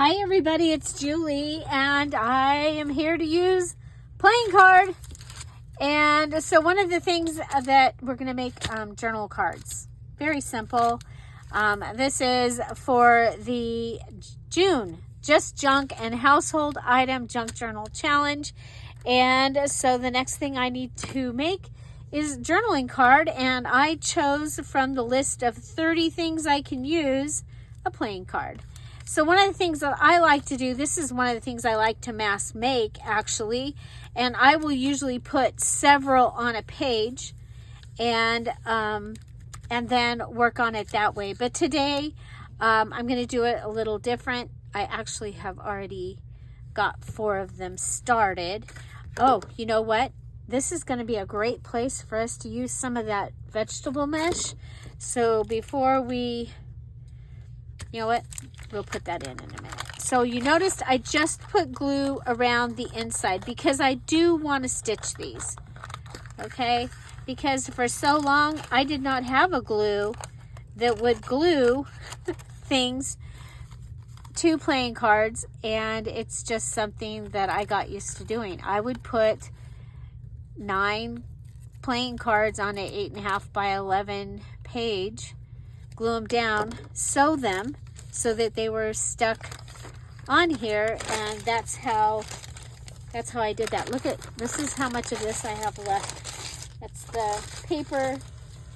Hi everybody, it's Julie and I am here to use playing card. And so one of the things that we're going to make journal cards. Very simple. This is for the June Just Junk and Household Item Junk Journal Challenge. And so the next thing I need to make is journaling card, and I chose from the list of 30 things I can use a playing card. So one of the things that I like to do, this is one of the things I like to mass make actually, and I will usually put several on a page and then work on it that way. But today I'm going to do it a little different. I actually have already got 4 of them started. Oh, you know what? This is going to be a great place for us to use some of that vegetable mesh. So before we, you know what? We'll put that in a minute. So you noticed I just put glue around the inside because I do want to stitch these. Okay? Because for so long I did not have a glue that would glue things to playing cards, and it's just something that I got used to doing. I would put 9 playing cards on an 8.5 by 11 page, glue them down, sew them so that they were stuck on here, and that's how I did that. Look at, this is how much of this I have left. That's the paper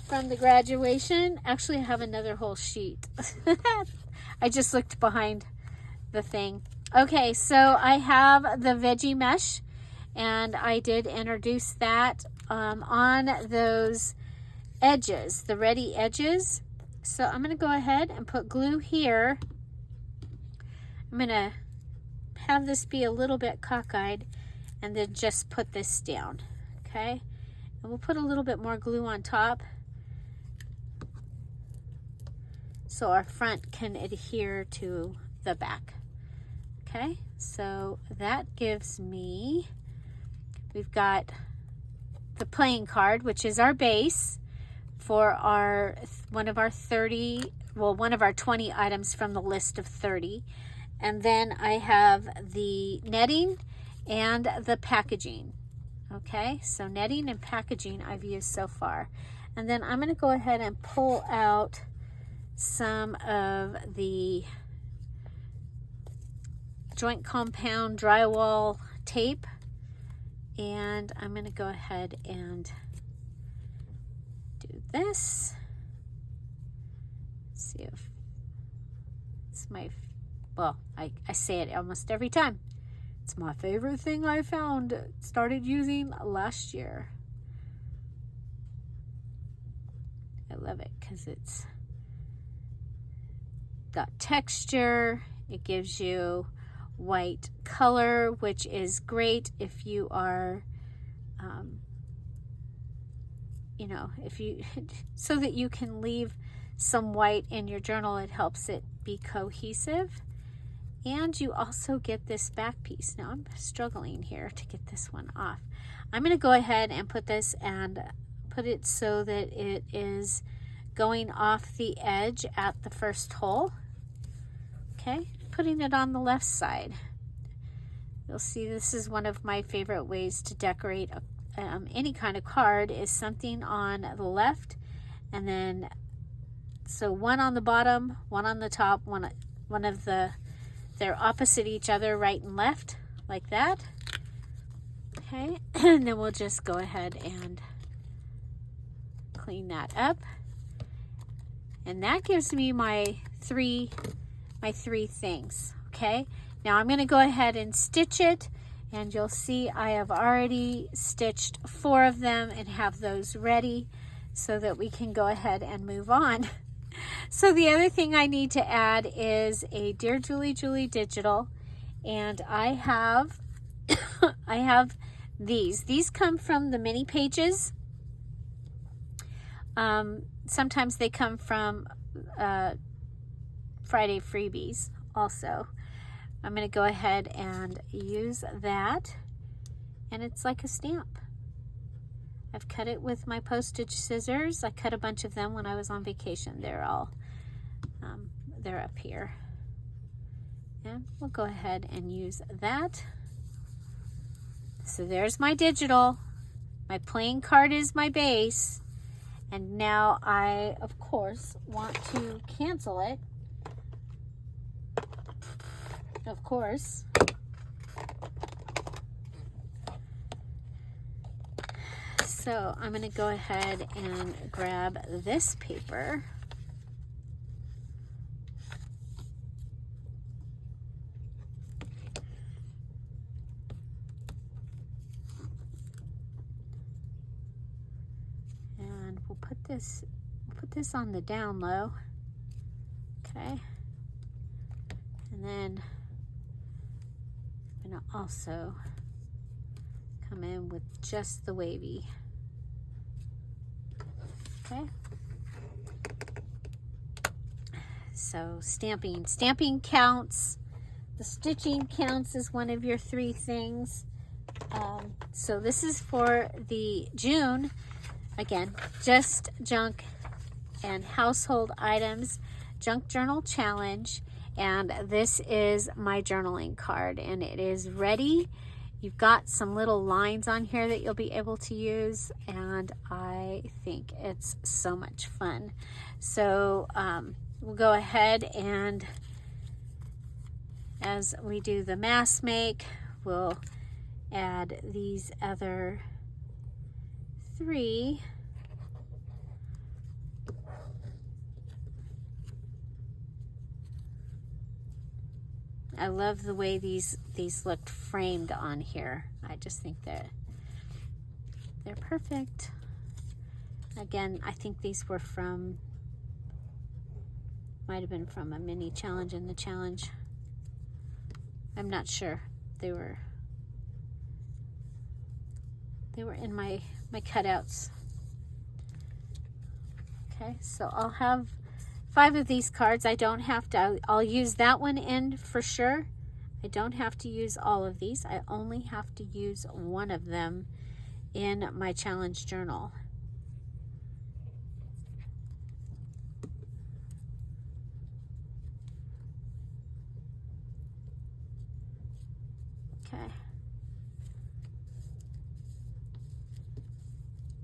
from the graduation. Actually, I have another whole sheet. I just looked behind the thing. Okay, so I have the veggie mesh, and I did introduce that on those edges, the ready edges. So I'm going to go ahead and put glue here. I'm going to have this be a little bit cockeyed and then just put this down. Okay, and we'll put a little bit more glue on top so our front can adhere to the back. Okay, so that gives me, we've got the playing card, which is our base for our one of our 20 items from the list of 30. And then I have the netting and the packaging. Okay, so netting and packaging I've used so far. And then I'm going to go ahead and pull out some of the joint compound drywall tape, and I'm going to go ahead and do this. See if it's my, well, I say it almost every time. It's my favorite thing I found. Started using last year. I love it because it's got texture. It gives you white color, which is great if you are you know, if you so that you can leave some white in your journal. It helps it be cohesive, and you also get this back piece. Now I'm struggling here to get this one off. I'm going to go ahead and put this and put it so that it is going off the edge at the first hole. Okay, putting it on the left side. You'll see this is one of my favorite ways to decorate any kind of card, is something on the left, and then so one on the bottom, one on the top, one of they're opposite each other, right and left, like that. Okay, and then we'll just go ahead and clean that up, and that gives me my three things. Okay, now I'm going to go ahead and stitch it, and you'll see I have already stitched 4 of them and have those ready so that we can go ahead and move on. So the other thing I need to add is a Dear Julie Julie digital, and I have I have these come from the mini pages. Sometimes they come from Friday Freebies also. I'm going to go ahead and use that, and it's like a stamp. I've cut it with my postage scissors. I cut a bunch of them when I was on vacation. They're all, they're up here. And we'll go ahead and use that. So there's my digital. My playing card is my base. And now I, of course, want to cancel it. Of course. So I'm going to go ahead and grab this paper. And we'll put this on the down low. Okay. And then I'm going to also come in with just the wavy. Okay. So stamping counts. The stitching counts as one of your 3 things. So this is for the June, again, just junk and household items, junk journal challenge. And this is my journaling card, and it is ready. You've got some little lines on here that you'll be able to use, and I think it's so much fun. So we'll go ahead and as we do the mass make, we'll add these other 3. I love the way these looked framed on here. I just think that they're perfect. Again, I think these were from, might have been from a mini challenge in the challenge. I'm not sure. They were in my cutouts. Okay, so I'll have 5 of these cards. I don't have to, I'll use that one in for sure. I don't have to use all of these. I only have to use one of them in my challenge journal. Okay.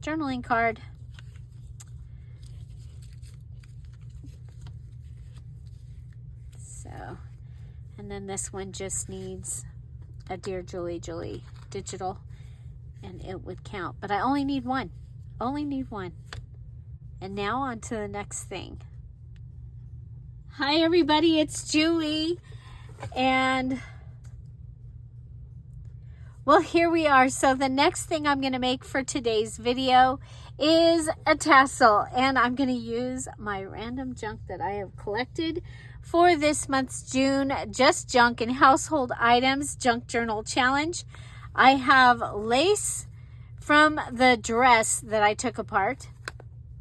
Journaling card. And then this one just needs a Dear Julie Julie digital, and it would count. But I only need one. Only need one. And now on to the next thing. Hi everybody, it's Julie. And well, here we are. So the next thing I'm going to make for today's video is a tassel. And I'm going to use my random junk that I have collected for this month's June Just Junk and Household Items Junk Journal Challenge. I have lace from the dress that I took apart.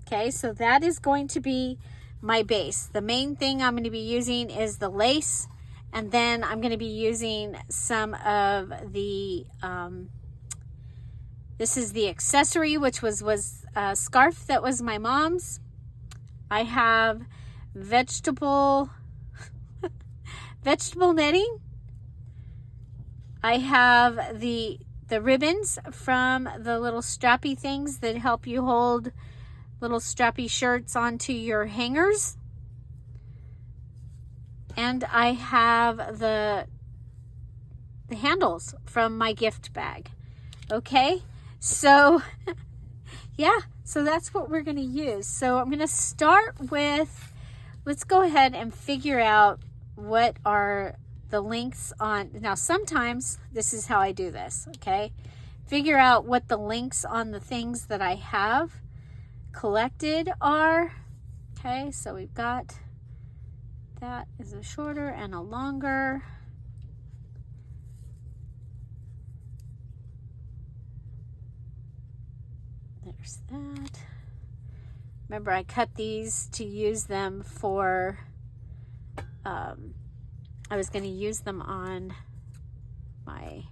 Okay, so that is going to be my base. The main thing I'm going to be using is the lace, and then I'm going to be using some of the, this is the accessory, which was a scarf that was my mom's. I have vegetable netting. I have the ribbons from the little strappy things that help you hold little strappy shirts onto your hangers. And I have the handles from my gift bag. Okay, so yeah, so that's what we're going to use. So I'm going to start with, let's go ahead and figure out what are the links on. Now sometimes this is how I do this, okay? Figure out what the links on the things that I have collected are. Okay, so we've got, that is a shorter and a longer. There's that. Remember, I cut these to use them for, I was going to use them on my,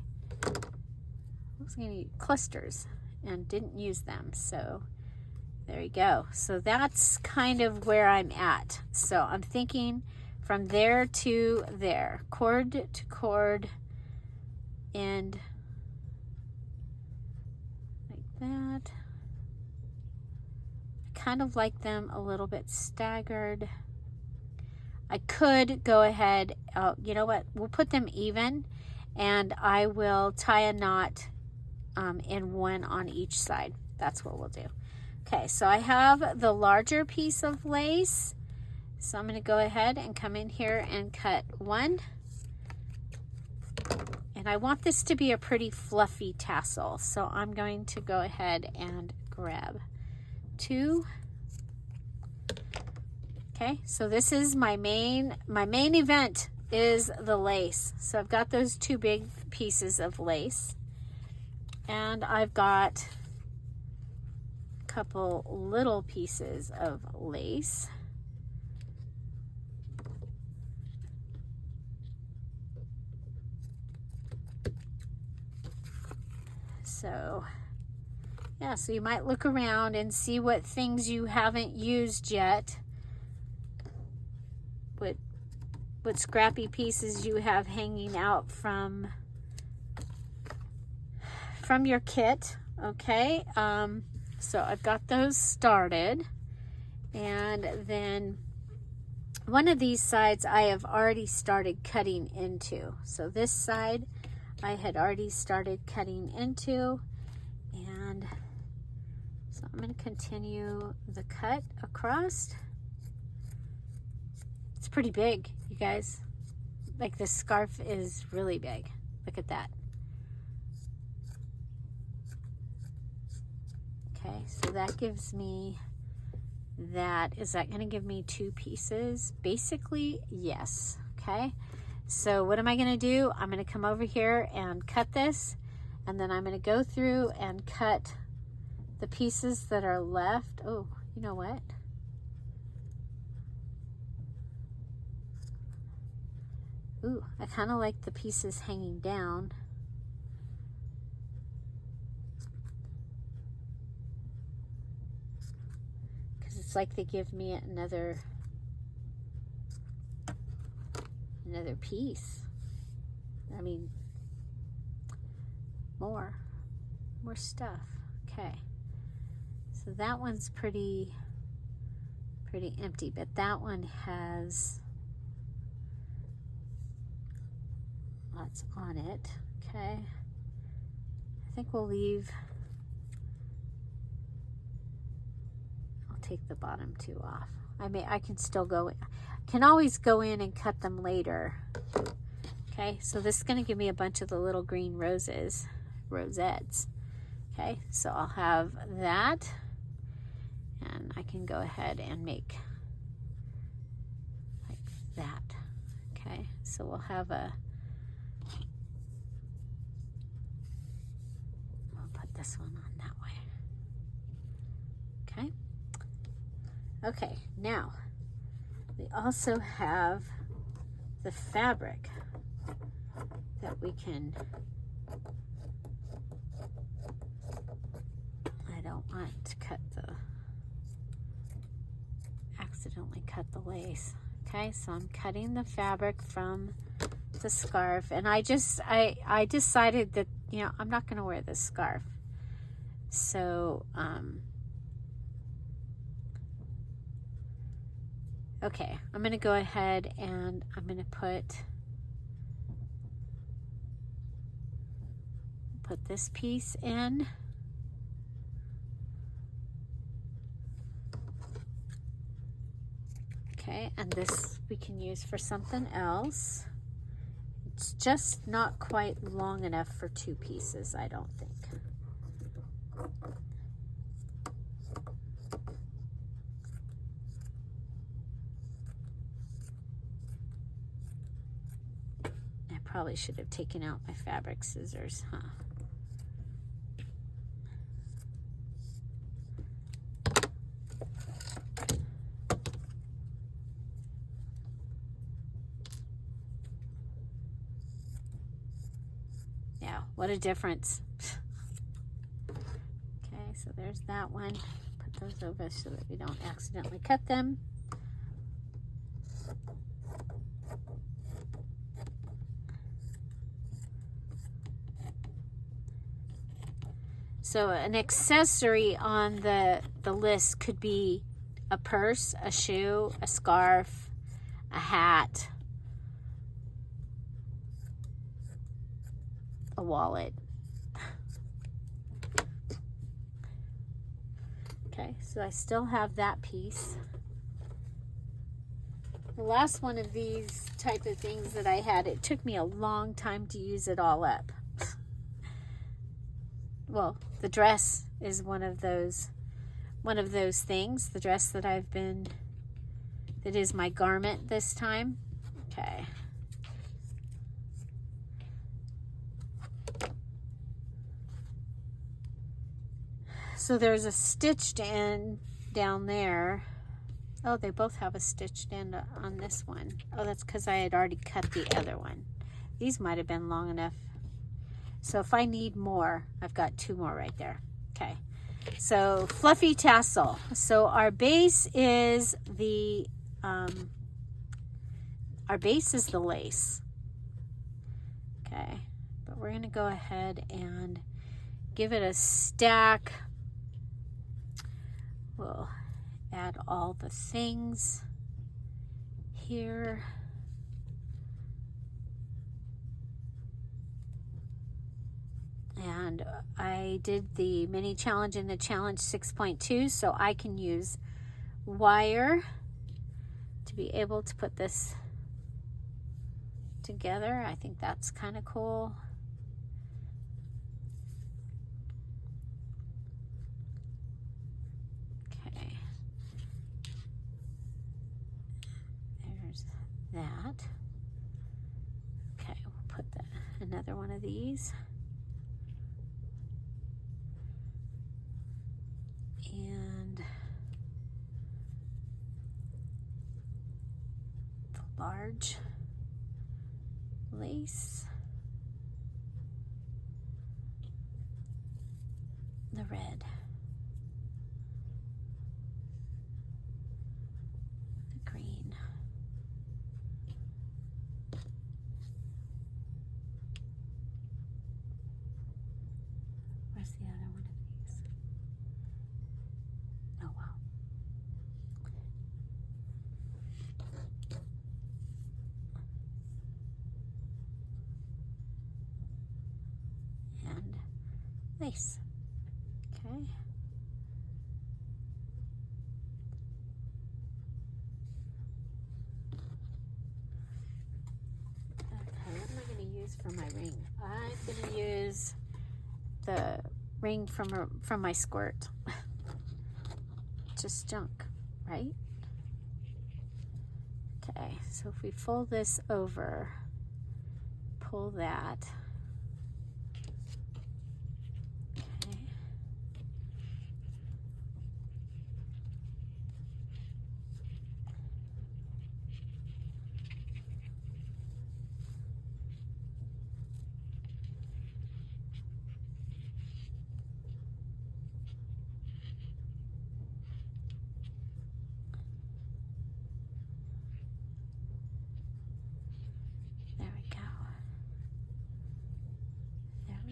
I was going to use clusters and didn't use them. So there you go. So that's kind of where I'm at. So I'm thinking from there to there, cord to cord, end like that. I kind of like them a little bit staggered. I could go ahead, you know what, we'll put them even, and I will tie a knot in one on each side. That's what we'll do. Okay, so I have the larger piece of lace, so I'm going to go ahead and come in here and cut one. And I want this to be a pretty fluffy tassel, so I'm going to go ahead and grab two. Okay, so this is my main event is the lace. So I've got those two big pieces of lace, and I've got a couple little pieces of lace. So yeah, so you might look around and see what things you haven't used yet, what scrappy pieces you have hanging out from your kit. Okay, so I've got those started, and then one of these sides I have already started cutting into. So this side I had already started cutting into, and so I'm going to continue the cut across. It's pretty big, you guys. Like, this scarf is really big. Look at that. Okay, so that gives me that. Is that going to give me two pieces? Basically, yes. Okay, so what am I going to do? I'm going to come over here and cut this, and then I'm going to go through and cut the pieces that are left. Oh, you know what? Ooh, I kind of like the pieces hanging down. Because it's like they give me another piece. I mean, more stuff. Okay. So that one's pretty empty, but that one has lots on it. Okay, I think we'll leave. I'll take the bottom two off. I can still go in. Can always go in and cut them later. Okay, so this is going to give me a bunch of the little green rosettes. Okay, so I'll have that, and I can go ahead and make like that. Okay, so we'll have a, I'll put this one on that way. Okay, okay, now we also have the fabric that we can, I don't want to accidentally cut the lace. Okay, so I'm cutting the fabric from the scarf, and I decided that, you know, I'm not going to wear this scarf. So, okay, I'm going to go ahead and I'm going to put this piece in. Okay, and this we can use for something else. It's just not quite long enough for two pieces, I don't think. I probably should have taken out my fabric scissors, huh? What a difference. Okay, so there's that one. Put those over so that we don't accidentally cut them. So an accessory on the list could be a purse, a shoe, a scarf, a hat, a wallet. Okay, so I still have that piece. The last one of these type of things that I had, it took me a long time to use it all up. Well, the dress is one of those things. The dress that that is my garment this time. Okay. So there's a stitched end down there. Oh, they both have a stitched end on this one. Oh, that's because I had already cut the other one. These might have been long enough. So if I need more, I've got 2 more right there. Okay. So fluffy tassel. So our base is the lace. Okay. But we're going to go ahead and give it a stack. We'll add all the things here. And I did the mini challenge in the challenge 6.2, so I can use wire to be able to put this together. I think that's kind of cool. Okay. There's that. Okay, we'll put another one of these. And the large lace, the red, the green, where's the other one of these? Oh, wow. And lace. Okay. Okay, what am I going to use for my ring? I'm going to use the ring from my squirt. Just junk, right? Okay, so if we fold this over, pull that. Okay.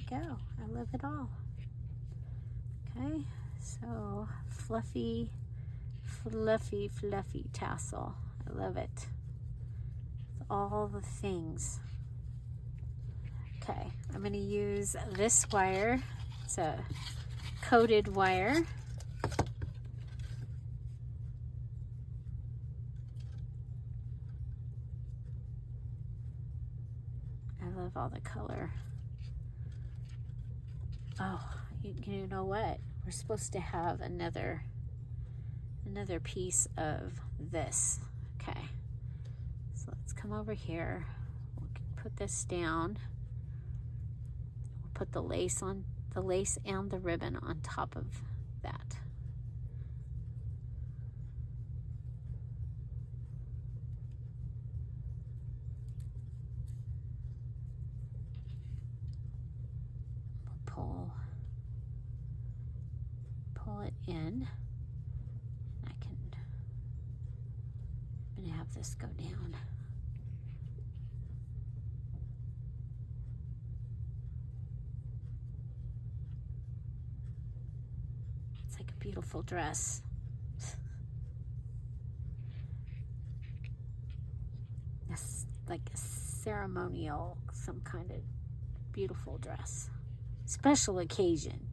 Go. I love it all. Okay, so fluffy tassel. I love it. It's all the things. Okay, I'm going to use this wire. It's a coated wire. I love all the color. Oh, you know what? We're supposed to have another piece of this. Okay, so let's come over here. We'll put this down. We'll put the lace and the ribbon on top of that. Pull it in. I'm going to have this go down. It's like a beautiful dress. It's like a ceremonial, some kind of beautiful dress. Special occasion.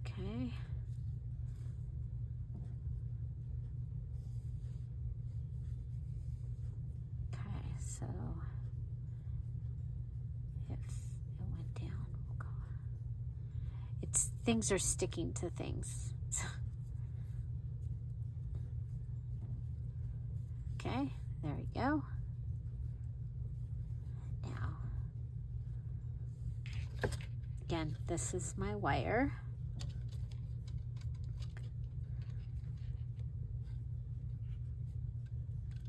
Okay. Okay, so if it went down, we'll go. It's things are sticking to things. Okay, there we go. Now, again, this is my wire.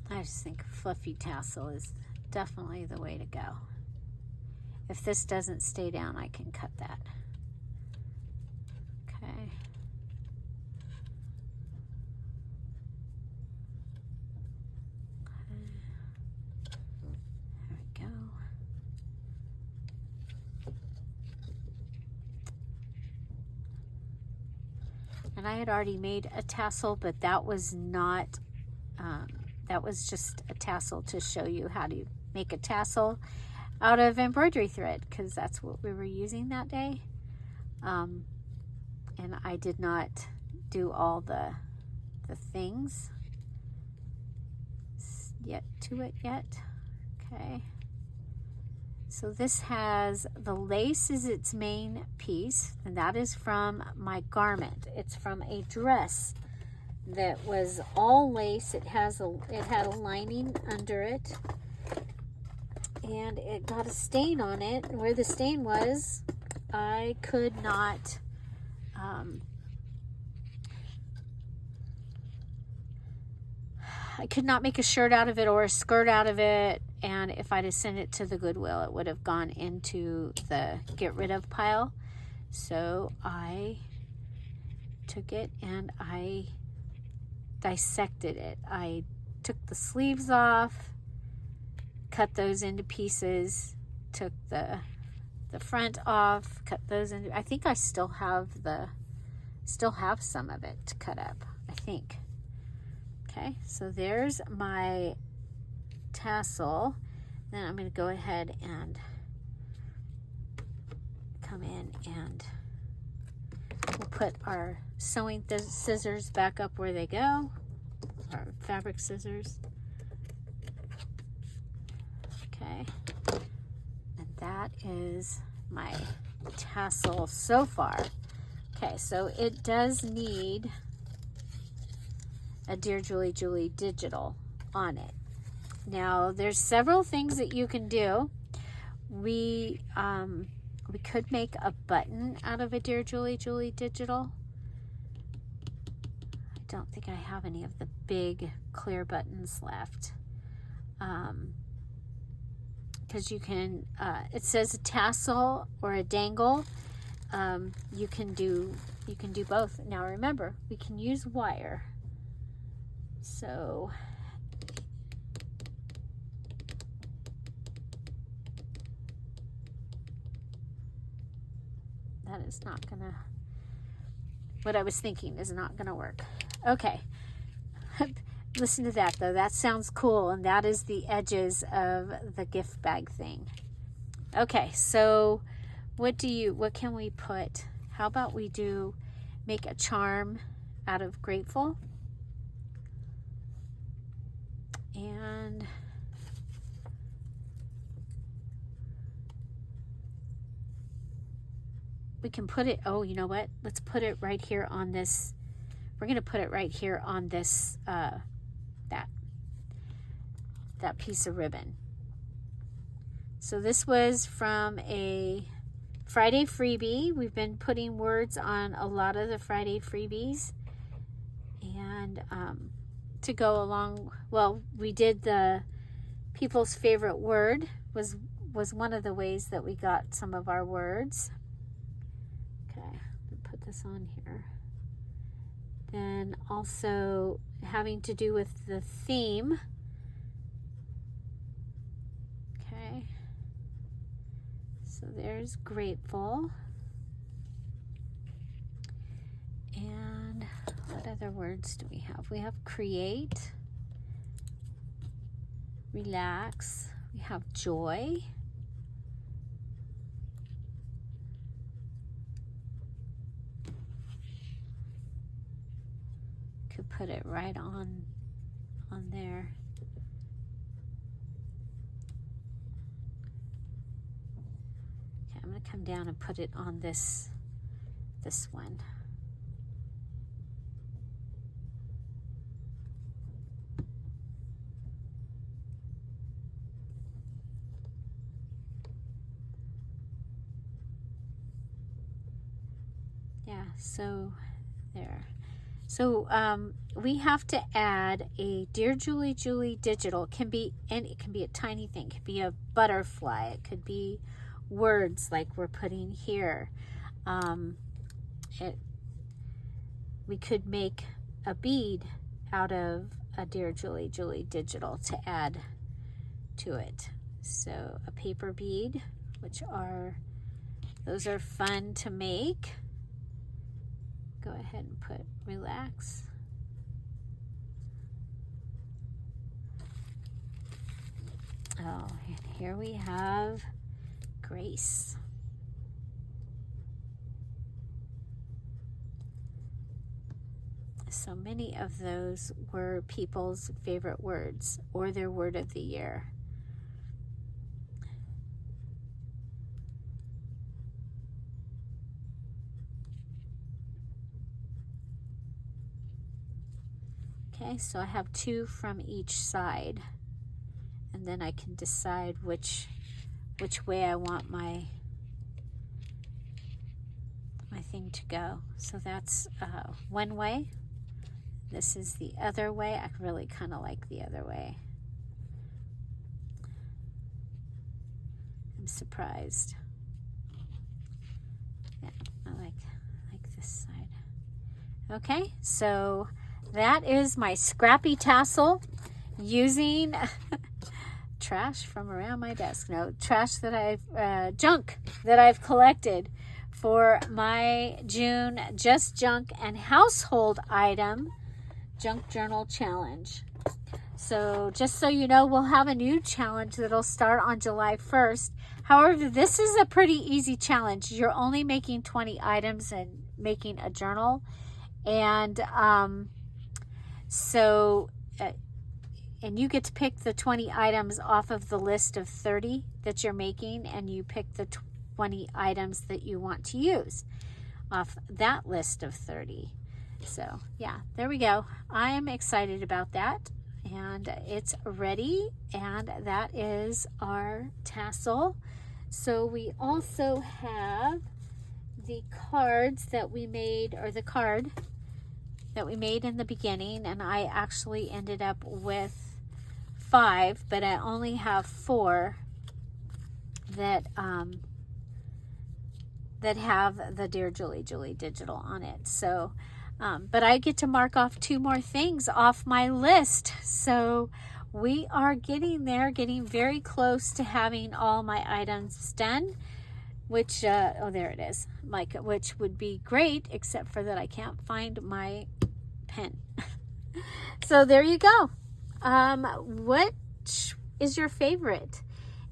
I just think fluffy tassel is definitely the way to go. If this doesn't stay down, I can cut that. Okay. There we go. And I had already made a tassel, but that was not, that was just a tassel to show you how to make a tassel out of embroidery thread, because that's what we were using that day. And I did not do all the things yet to it yet. Okay. So this has, the lace is its main piece, and that is from my garment. It's from a dress that was all lace. It had a lining under it, and it got a stain on it. Where the stain was, I could not make a shirt out of it or a skirt out of it, and if I'd have sent it to the Goodwill, it would have gone into the get rid of pile. So I took it and I dissected it. I took the sleeves off, cut those into pieces, took the front off, cut those into, I think I still have some of it to cut up, I think. Okay, so there's my tassel. Then I'm going to go ahead and come in and we'll put our sewing scissors back up where they go, our fabric scissors. Okay, and that is my tassel so far. Okay, so it does need a Dear Julie Julie digital on it. Now, there's several things that you can do. We could make a button out of a Dear Julie Julie digital. I don't think I have any of the big clear buttons left. Because you can, it says a tassel or a dangle. You can do both. Now remember, we can use wire. So that is not gonna, what I was thinking is not gonna work. Okay. Listen to that though. That sounds cool, and that is the edges of the gift bag thing. Okay, so what can we put? How about we make a charm out of grateful? And we can put it, oh, you know what? Let's put it right here on this. We're going to put it right here on this, that piece of ribbon. So this was from a Friday freebie. We've been putting words on a lot of the Friday freebies. And to go along, well, we did the people's favorite word was one of the ways that we got some of our words. Okay, I'll put this on here. Then also having to do with the theme. Okay. So there's grateful. And what other words do we have? We have create, relax, we have joy, could put it right on there. Okay, I'm going to come down and put it on this one. Yeah, so there. So we have to add a Dear Julie Julie digital. It can be a tiny thing. It could be a butterfly. It could be words like we're putting here. We could make a bead out of a Dear Julie Julie digital to add to it. So a paper bead, those are fun to make. Go ahead and put relax. Oh, and here we have grace. So many of those were people's favorite words or their word of the year. Okay, so I have 2 from each side, and then I can decide which way I want my thing to go. So that's one way. This is the other way. I really kind of like the other way. I'm surprised. Yeah, I like this side. Okay, so that is my scrappy tassel using trash from around my desk. No, trash that I've, junk that I've collected for my June Just Junk and Household Item Junk Journal Challenge. So just so you know, we'll have a new challenge that'll start on July 1st. However, this is a pretty easy challenge. You're only making 20 items and making a journal. And and you get to pick the 20 items off of the list of 30 that you're making, and you pick the 20 items that you want to use off that list of 30. So yeah, there we go. I'm excited about that, and it's ready, and that is our tassel. So we also have the cards that we made, or the card that we made in the beginning, and I actually ended up with 5, but I only have 4 that that have the Dear Julie Julie digital on it. So but I get to mark off 2 more things off my list. So we are getting there, getting very close to having all my items done, which oh, there it is, which would be great, except for that I can't find my pen. So there you go. What is your favorite?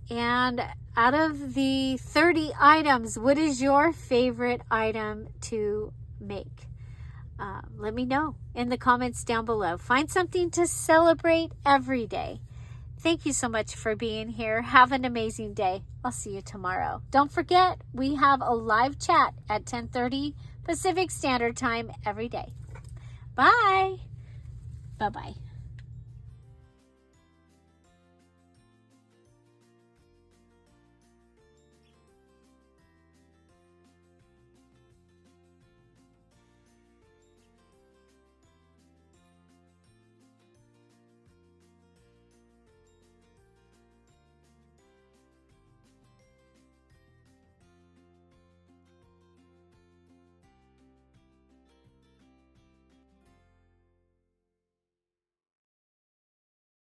And out of the 30 items, what is your favorite item to make? Let me know in the comments down below. Find something to celebrate every day. Thank you so much for being here. Have an amazing day. I'll see you tomorrow. Don't forget, we have a live chat at 10:30 Pacific Standard Time every day. Bye. Bye-bye.